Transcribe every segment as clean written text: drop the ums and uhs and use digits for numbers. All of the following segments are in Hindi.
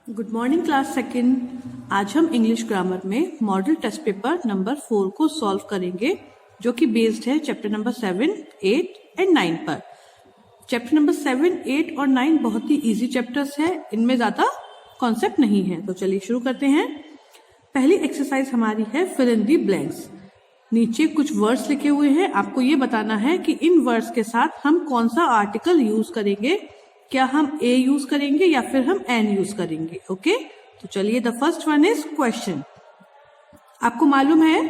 Good morning class second. आज हम इंग्लिश ग्रामर में मॉडल टेस्ट पेपर नंबर 4 को सॉल्व करेंगे, जो कि बेस्ड है चैप्टर नंबर 7, 8 एंड 9 पर। चैप्टर नंबर 7, 8 और 9 बहुत ही इजी चैप्टर्स है, इनमें ज्यादा कॉन्सेप्ट नहीं है। तो चलिए शुरू करते हैं। पहली एक्सरसाइज हमारी है फिल इन दी ब्लैंक्स। नीचे कुछ वर्ड्स लिखे हुए हैं, आपको ये बताना है कि इन वर्ड्स के साथ हम कौन सा आर्टिकल यूज करेंगे। क्या हम ए यूज करेंगे या फिर हम एन यूज करेंगे। ओके, तो चलिए the first one is question. आपको मालूम है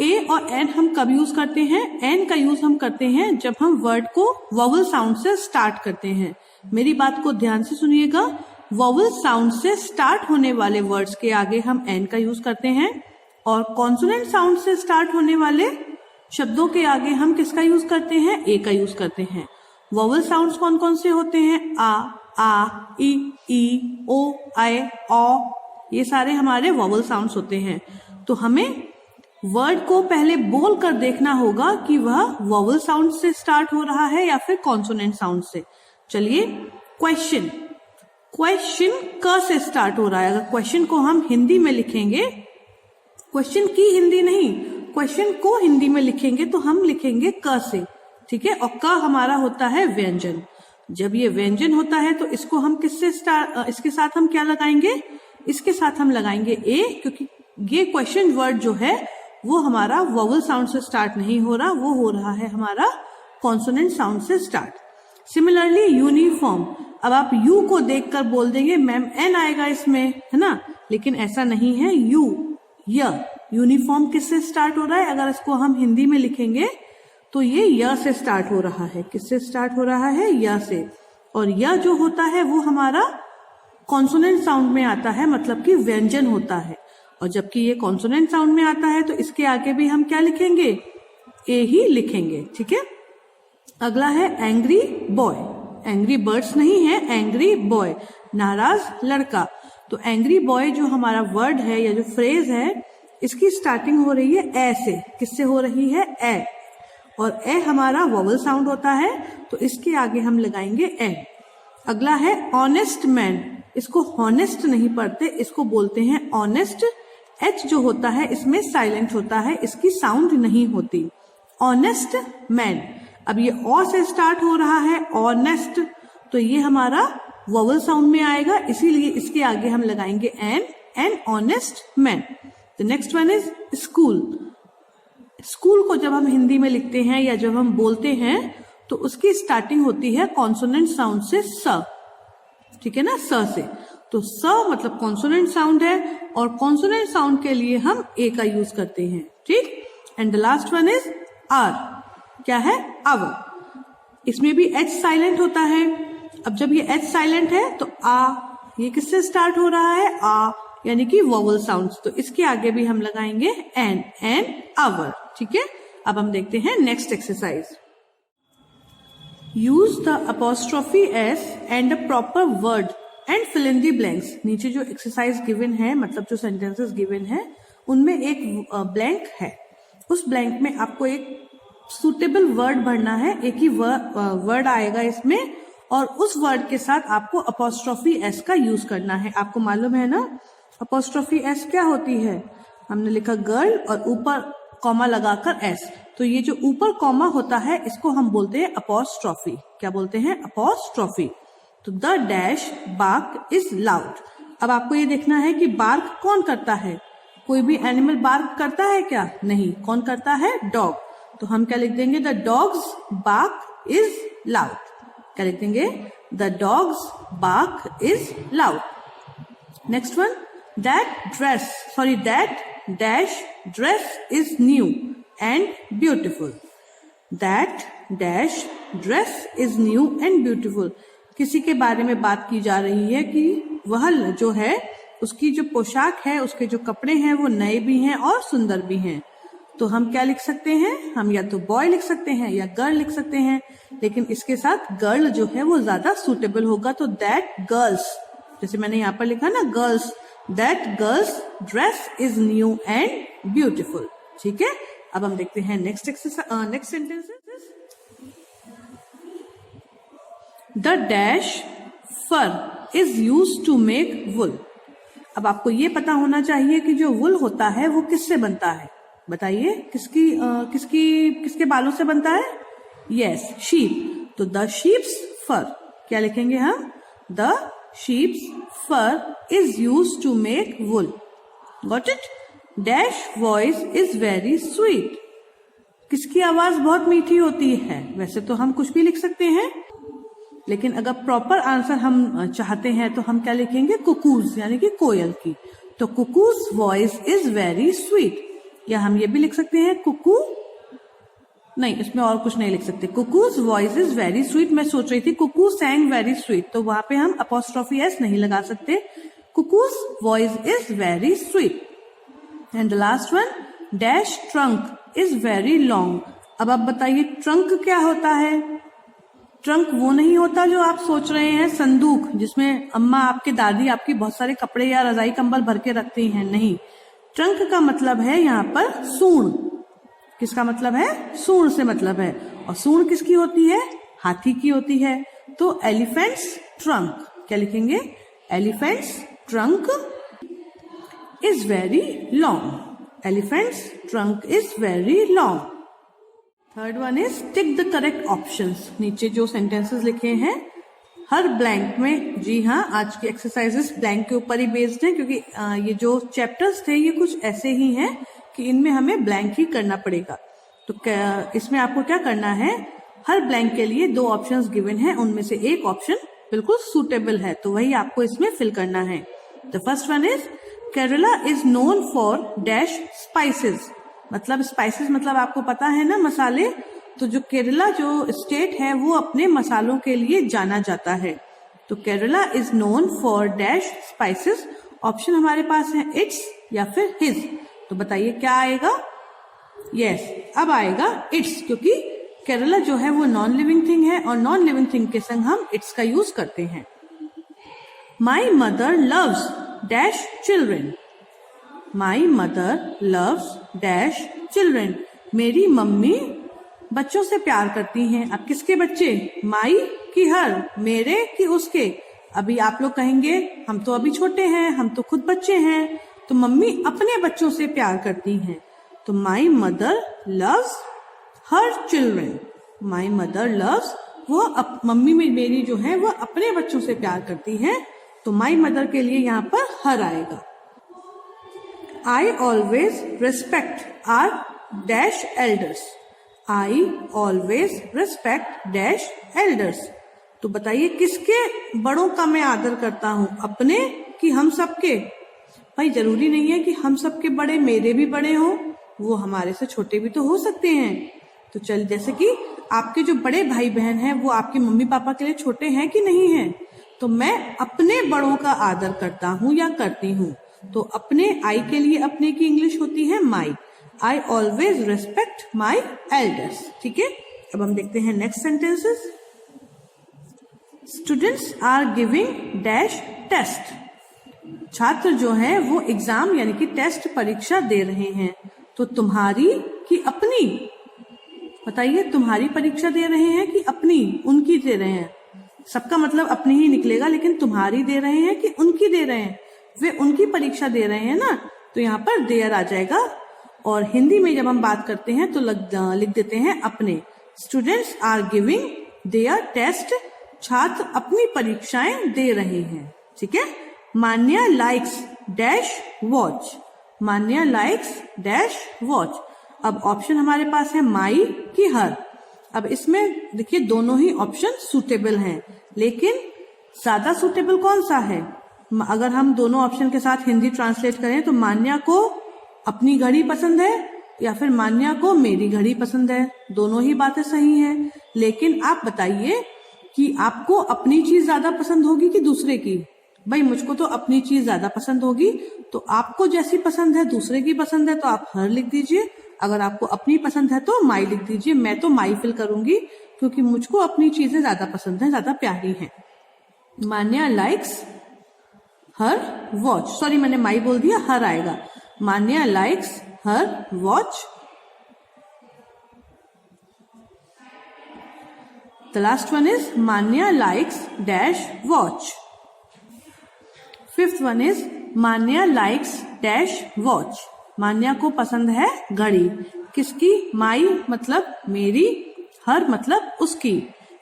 ए और एन हम कब यूज करते हैं। एन का यूज हम करते हैं जब हम वर्ड को वॉवल साउंड से स्टार्ट करते हैं। मेरी बात को ध्यान से सुनिएगा, वॉवल साउंड से स्टार्ट होने वाले वर्ड्स के आगे हम एन का यूज करते हैं, और कॉन्सोनेंट साउंड से स्टार्ट होने वाले शब्दों के आगे हम किसका यूज करते हैं, ए का यूज करते हैं। वॉवल साउंड्स कौन कौन से होते हैं, आ, ई, ओ, आए, औ, ये सारे हमारे वॉवल साउंड्स होते हैं। तो हमें वर्ड को पहले बोल कर देखना होगा कि वह वॉवल साउंड से स्टार्ट हो रहा है या फिर कॉन्सोनेंट साउंड से। चलिए क्वेश्चन, क्वेश्चन क से स्टार्ट हो रहा है। अगर क्वेश्चन को हम हिंदी में लिखेंगे, क्वेश्चन की हिंदी नहीं, क्वेश्चन को हिंदी में लिखेंगे तो हम लिखेंगे क से, ठीक है। और क हमारा होता है व्यंजन। जब ये व्यंजन होता है तो इसको हम किससे इसके साथ हम क्या लगाएंगे, इसके साथ हम लगाएंगे ए, क्योंकि ये क्वेश्चन वर्ड जो है वो हमारा वॉवल साउंड से स्टार्ट नहीं हो रहा, वो हो रहा है हमारा कॉन्सोनेंट साउंड से स्टार्ट। सिमिलरली यूनिफॉर्म, अब आप यू को देखकर बोल देंगे मैम एन आएगा इसमें, है ना, लेकिन ऐसा नहीं है। यूनिफॉर्म किससे स्टार्ट हो रहा है, अगर इसको हम हिंदी में लिखेंगे तो ये य से स्टार्ट हो रहा है। किससे स्टार्ट हो रहा है, य से। और य जो होता है वो हमारा कॉन्सोनेंट साउंड में आता है, मतलब कि व्यंजन होता है। और जबकि ये कॉन्सोनेंट साउंड में आता है तो इसके आगे भी हम क्या लिखेंगे, ए ही लिखेंगे, ठीक है। अगला है एंग्री बॉय। एंग्री बर्ड्स नहीं है, एंग्री बॉय, नाराज लड़का। तो एंग्री बॉय जो हमारा वर्ड है या जो फ्रेज है, इसकी स्टार्टिंग हो रही है ए से। किससे हो रही है, ए, और ए हमारा वॉवल साउंड होता है तो इसके आगे हम लगाएंगे एन। अगला है ऑनेस्ट मैन। इसको हॉनेस्ट नहीं पढ़ते, इसको बोलते हैं ऑनेस्ट। एच जो होता है इसमें साइलेंट होता है, इसकी साउंड नहीं होती। Honest man. अब ये ओ से स्टार्ट हो रहा है, ऑनेस्ट, तो ये हमारा वॉवल साउंड में आएगा, इसीलिए इसके आगे हम लगाएंगे an honest man. The next one is school. School को जब हम हिंदी में लिखते हैं या जब हम बोलते हैं तो उसकी स्टार्टिंग होती है कॉन्सोनेंट साउंड से, स, ठीक है ना, स से। तो स मतलब कॉन्सोनेंट साउंड है, और कॉन्सोनेंट साउंड के लिए हम ए का यूज करते हैं, ठीक। And the last one is are. क्या है, आवर। इसमें भी एच साइलेंट होता है। अब जब ये एच साइलेंट है तो आ, ये किससे स्टार्ट हो रहा है, आ, यानी कि वॉवल साउंड्स। तो इसके आगे भी हम लगाएंगे एन आवर, ठीक है। अब हम देखते हैं next exercise. Use the apostrophe S and a proper word and fill in the blanks. नीचे जो एक्सरसाइज गिवन है, मतलब जो सेंटेंसेस गिवन है, उनमें एक ब्लैंक है। उस ब्लैंक में आपको एक सुटेबल वर्ड भरना है। एक ही वर्ड आएगा इसमें, और उस वर्ड के साथ आपको अपॉस्ट्रोफी एस का यूज करना है। आपको मालूम है ना अपॉस्ट्रोफी एस क्या होती है, हमने लिखा गर्ल और ऊपर कॉमा लगाकर एस। तो ये जो ऊपर कॉमा होता है इसको हम बोलते हैं अपॉस्ट्रोफी। क्या बोलते हैं, अपॉस्ट्रोफी। तो the dash bark is loud. अब आपको ये देखना है कि बार्क कौन करता है। कोई भी एनिमल बार्क करता है क्या, नहीं। कौन करता है, डॉग। तो हम क्या लिख देंगे, the dogs bark is loud. क्या लिख देंगे, the dogs bark is loud. Next one, that dash dress is new and beautiful. That dash dress is new and beautiful. किसी के बारे में बात की जा रही है कि वह जो है, उसकी जो पोशाक है, उसके जो कपड़े हैं वो नए भी हैं और सुंदर भी हैं। तो हम क्या लिख सकते हैं, हम या तो बॉय लिख सकते हैं या गर्ल लिख सकते हैं, लेकिन इसके साथ गर्ल जो है वो ज्यादा सुटेबल होगा। तो दैट गर्ल्स, जैसे मैंने यहाँ पर लिखा ना girls, That girl's dress is new and beautiful, ठीक है। अब हम देखते हैं next sentences. The dash fur is used to make wool. अब आपको ये पता होना चाहिए कि जो वुल होता है वो किससे बनता है। बताइए किसके बालों से बनता है? Yes, sheep. तो द शीप्स फर, क्या लिखेंगे हम? The sheeps fur is used to make wool. Got it? Dash voice is very sweet, किसकी आवाज बहुत मीठी होती है? वैसे तो हम कुछ भी लिख सकते हैं, लेकिन अगर प्रॉपर आंसर हम चाहते हैं तो हम क्या लिखेंगे? कुकूज, यानी कि कोयल की। तो cuckoos voice is very sweet, या हम ये भी लिख सकते हैं कुकू, नहीं इसमें और कुछ नहीं लिख सकते। Cuckoos voice is very sweet, मैं सोच रही थी कुकू सैंग वेरी स्वीट, तो वहां पे हम अपॉस्ट्रोफी एस नहीं लगा सकते। Cuckoos voice is very sweet. And the last one, dash trunk is very long. अब आप बताइए ट्रंक क्या होता है? ट्रंक वो नहीं होता जो आप सोच रहे हैं, संदूक जिसमें अम्मा आपके दादी आपकी बहुत सारे कपड़े या रजाई कंबल भर के रखती हैं, नहीं। ट्रंक का मतलब है यहाँ पर सूंड। किसका मतलब है? सूंड से मतलब है। और सूंड किसकी होती है? हाथी की होती है। तो एलिफेंट्स ट्रंक, क्या लिखेंगे? Elephants trunk is very long. Elephants trunk is very long. Third one is tick the correct options. नीचे जो सेंटेंसेस लिखे हैं हर ब्लैंक में, जी हाँ, आज की एक्सरसाइजेस ब्लैंक के ऊपर ही बेस्ड है, क्योंकि ये जो चैप्टर्स थे ये कुछ ऐसे ही हैं कि इनमें हमें ब्लैंक ही करना पड़ेगा। तो इसमें आपको क्या करना है, हर ब्लैंक के लिए 2 ऑप्शंस गिवन हैं, उनमें से एक ऑप्शन बिल्कुल सूटेबल है, तो वही आपको इसमें फिल करना है। The first one is Kerala is known for dash spices. मतलब स्पाइसेस मतलब आपको पता है ना, मसाले। तो जो केरला जो स्टेट है वो अपने मसालों के लिए जाना जाता है। तो Kerala is known for dash spices. Option हमारे पास है इट्स या फिर हिज। तो बताइए क्या आएगा? यस, अब आएगा इट्स, क्योंकि केरला जो है वो नॉन लिविंग थिंग है और नॉन लिविंग थिंग के संग हम इट्स का यूज करते हैं। My mother loves dash children. My mother loves dash children. मेरी मम्मी बच्चों से प्यार करती हैं। अब किसके बच्चे? माई की हर, मेरे कि उसके? अभी आप लोग कहेंगे हम तो अभी छोटे हैं, हम तो खुद बच्चे हैं, तो मम्मी अपने बच्चों से प्यार करती हैं। तो my mother loves her children. My mother loves, वो मम्मी में मेरी जो है वो अपने बच्चों से प्यार करती है। तो माई मदर के लिए यहाँ पर हर आएगा। I always respect our dash elders. I always respect dash elders. तो बताइए किसके बड़ों का मैं आदर करता हूं, अपने कि हम सबके? भाई जरूरी नहीं है कि हम सबके बड़े मेरे भी बड़े हों, वो हमारे से छोटे भी तो हो सकते हैं। तो चल, जैसे कि आपके जो बड़े भाई बहन हैं वो आपके मम्मी पापा के लिए छोटे हैं कि नहीं हैं? तो मैं अपने बड़ों का आदर करता हूं या करती हूं। तो अपने, आई के लिए अपने की इंग्लिश होती है my. I always respect my elders. ठीक है, अब हम देखते हैं next sentences. Students are giving dash test. छात्र जो हैं वो एग्जाम यानी कि टेस्ट, परीक्षा दे रहे हैं। तो तुम्हारी कि अपनी? बताइए, तुम्हारी परीक्षा दे रहे हैं कि अपनी, उनकी दे रहे हैं? सबका मतलब अपनी ही निकलेगा, लेकिन तुम्हारी दे रहे हैं कि उनकी दे रहे हैं? वे उनकी परीक्षा दे रहे हैं ना, तो यहाँ पर देयर आ जाएगा। और हिंदी में जब हम बात करते हैं तो लिख देते हैं अपने। Students are giving their test. छात्र अपनी परीक्षाएं दे रहे हैं। ठीक है। Manya likes dash watch. Manya likes dash watch. अब ऑप्शन हमारे पास है माई की हर। अब इसमें देखिए दोनों ही ऑप्शन सूटेबल हैं, लेकिन ज्यादा सूटेबल कौन सा है? अगर हम दोनों ऑप्शन के साथ हिंदी ट्रांसलेट करें तो मान्या को अपनी घड़ी पसंद है या फिर मान्या को मेरी घड़ी पसंद है। दोनों ही बातें सही हैं, लेकिन आप बताइए कि आपको अपनी चीज ज्यादा पसंद होगी कि दूसरे की? भाई मुझको तो अपनी चीज ज्यादा पसंद होगी, तो आपको जैसी पसंद है दूसरे की पसंद है तो आप हर लिख दीजिए। अगर आपको अपनी पसंद है तो माई लिख दीजिए। मैं तो माई फिल करूंगी क्योंकि मुझको अपनी चीजें ज्यादा पसंद है, ज्यादा प्यारी हैं। Manya likes her watch, sorry मैंने माई बोल दिया, हर आएगा। Manya likes her watch. The last one is Manya likes dash watch. Fifth one is Manya likes dash watch. Manya को पसंद है घड़ी। किसकी? माई मतलब मेरी, हर मतलब उसकी।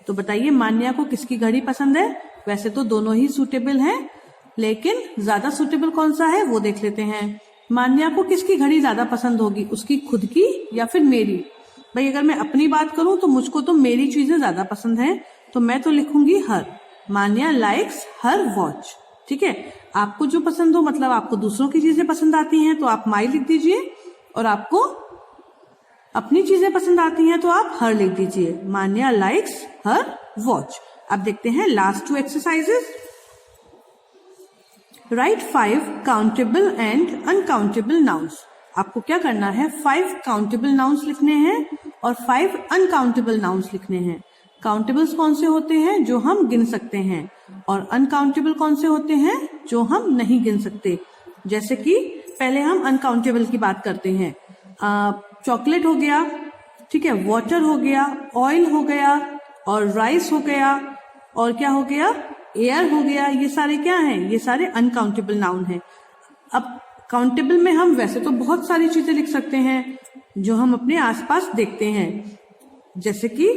तो बताइए मान्या को किसकी घड़ी पसंद है? वैसे तो दोनों ही सूटेबल हैं, लेकिन ज्यादा सूटेबल कौन सा है वो देख लेते हैं। मान्या को किसकी घड़ी ज्यादा पसंद होगी? उसकी खुद की या फिर मेरी? भाई अगर मैं अपनी बात करूं तो मुझको तो मेरी चीजें ज्यादा पसंद हैं, तो मैं तो लिखूंगी हर। मान्या लाइक्स हर वॉच। ठीक है, आपको जो पसंद हो, मतलब आपको दूसरों की चीजें पसंद आती हैं तो आप माई लिख दीजिए, और आपको अपनी चीजें पसंद आती हैं तो आप हर लिख दीजिए। मान्या लाइक्स हर वॉच। अब देखते हैं last 2 exercises. Right 5 countable and uncountable nouns. आपको क्या करना है? 5 काउंटेबल नाउन्स लिखने हैं और 5 अनकाउंटेबल नाउन्स लिखने हैं। काउंटेबल्स कौन से होते हैं? जो हम गिन सकते हैं। और अनकाउंटेबल कौन से होते हैं? जो हम नहीं गिन सकते। जैसे कि पहले हम अनकाउंटेबल की बात करते हैं। चॉकलेट हो गया, ठीक है, वाटर हो गया, ऑयल हो गया, और राइस हो गया, और क्या हो गया? एयर हो गया। ये सारे क्या हैं? ये सारे अनकाउंटेबल नाउन हैं। अब काउंटेबल में हम वैसे तो बहुत सारी चीजें लिख सकते हैं जो हम अपने आसपास देखते हैं, जैसे कि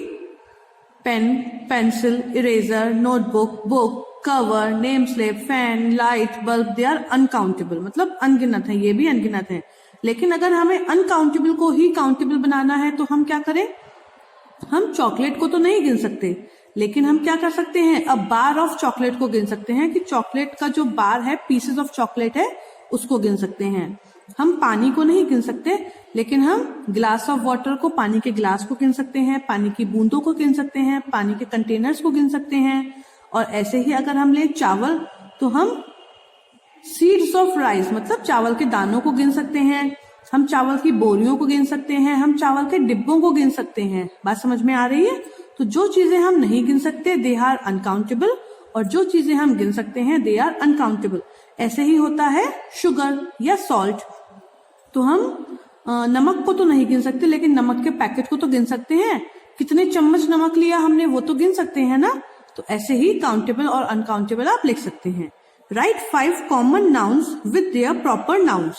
pen, pencil, eraser, notebook, book, cover, name slip, fan, light, bulb. They are uncountable, मतलब अनगिनत है, ये भी अनगिनत है। लेकिन अगर हमें अनकाउंटेबल को ही काउंटेबल बनाना है तो हम क्या करें? हम चॉकलेट को तो नहीं गिन सकते, लेकिन हम क्या कर सकते हैं? अब बार ऑफ चॉकलेट को गिन सकते हैं कि चॉकलेट का जो बार है, पीसेस ऑफ चॉकलेट है, उसको गिन सकते हैं। हम पानी को नहीं गिन सकते, लेकिन हम ग्लास ऑफ वाटर को, पानी के ग्लास को गिन सकते हैं, पानी की बूंदों को गिन सकते हैं, पानी के कंटेनर्स को गिन सकते हैं। और ऐसे ही अगर हम ले चावल, तो हम सीड्स ऑफ राइस मतलब चावल के दानों को गिन सकते हैं, हम चावल की बोरियों को गिन सकते हैं, हम चावल के डिब्बों को गिन सकते हैं। बात समझ में आ रही है? तो जो चीजें हम नहीं गिन सकते दे आर अनकाउंटेबल, और जो चीजें हम गिन सकते हैं दे आर अनकाउंटेबल। ऐसे ही होता है शुगर या सॉल्ट। तो हम नमक को तो नहीं गिन सकते, लेकिन नमक के पैकेट को तो गिन सकते हैं। कितने चम्मच नमक लिया हमने वो तो गिन सकते हैं ना। तो ऐसे ही काउंटेबल और अनकाउंटेबल आप लिख सकते हैं। Right 5 common nouns with their proper nouns.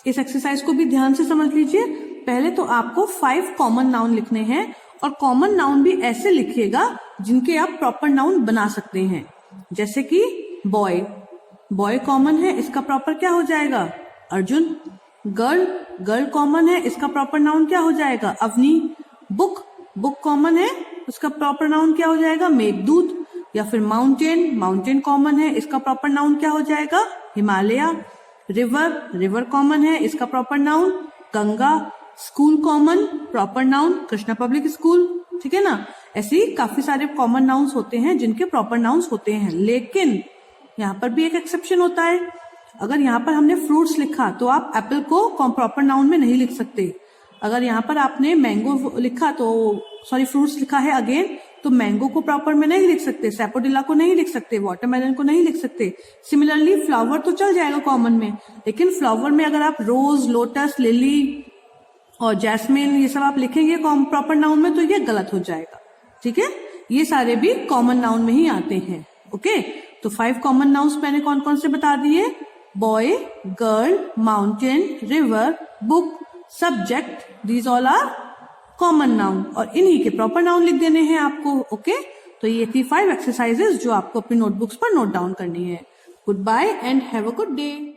इस एक्सरसाइज को भी ध्यान से समझ लीजिए। पहले तो आपको 5 कॉमन नाउन लिखने हैं, और कॉमन नाउन भी ऐसे लिखिएगा जिनके आप प्रॉपर नाउन बना सकते हैं। जैसे कि बॉय, बॉय कॉमन है, इसका प्रॉपर क्या हो जाएगा? अर्जुन। गर्ल, गर्ल कॉमन है, इसका प्रॉपर नाउन क्या हो जाएगा? अवनी। बुक, बुक कॉमन है, उसका प्रॉपर नाउन क्या हो जाएगा? मेघदूत। या फिर माउंटेन, माउंटेन कॉमन है, इसका प्रॉपर नाउन क्या हो जाएगा? हिमालय। रिवर, रिवर कॉमन है, इसका proper noun Ganga. School common, proper noun Krishna public school. ठीक है ना। ऐसे ही काफी सारे कॉमन नाउन्स होते हैं जिनके प्रॉपर नाउन्स होते हैं, लेकिन यहाँ पर भी एक एक्सेप्शन होता है। अगर यहाँ पर हमने फ्रूट्स लिखा तो आप एप्पल को प्रॉपर नाउन में नहीं लिख सकते। अगर यहाँ पर आपने मैंगो लिखा तो फ्रूट्स लिखा है अगेन, तो मैंगो को प्रॉपर में नहीं लिख सकते, सैपोडिला को नहीं लिख सकते, वाटरमेलन को नहीं लिख सकते। सिमिलरली फ्लावर तो चल जाएगा कॉमन में, लेकिन फ्लावर में अगर आप रोज, लोटस, लिली और जैस्मिन ये सब आप लिखेंगे प्रॉपर नाउन में तो ये गलत हो जाएगा। ठीक है, ये सारे भी कॉमन नाउन में ही आते हैं। ओके, तो 5 कॉमन नाउन्स मैंने कौन कौन से बता दिए? Boy, girl, mountain, river, book, subject, these all are common noun, और इन्हीं के प्रॉपर नाउन लिख देने हैं आपको। ओके, तो ये थी 5 एक्सरसाइजेस जो आपको अपनी नोटबुक्स पर नोट डाउन करनी है। Good bye and have a good day.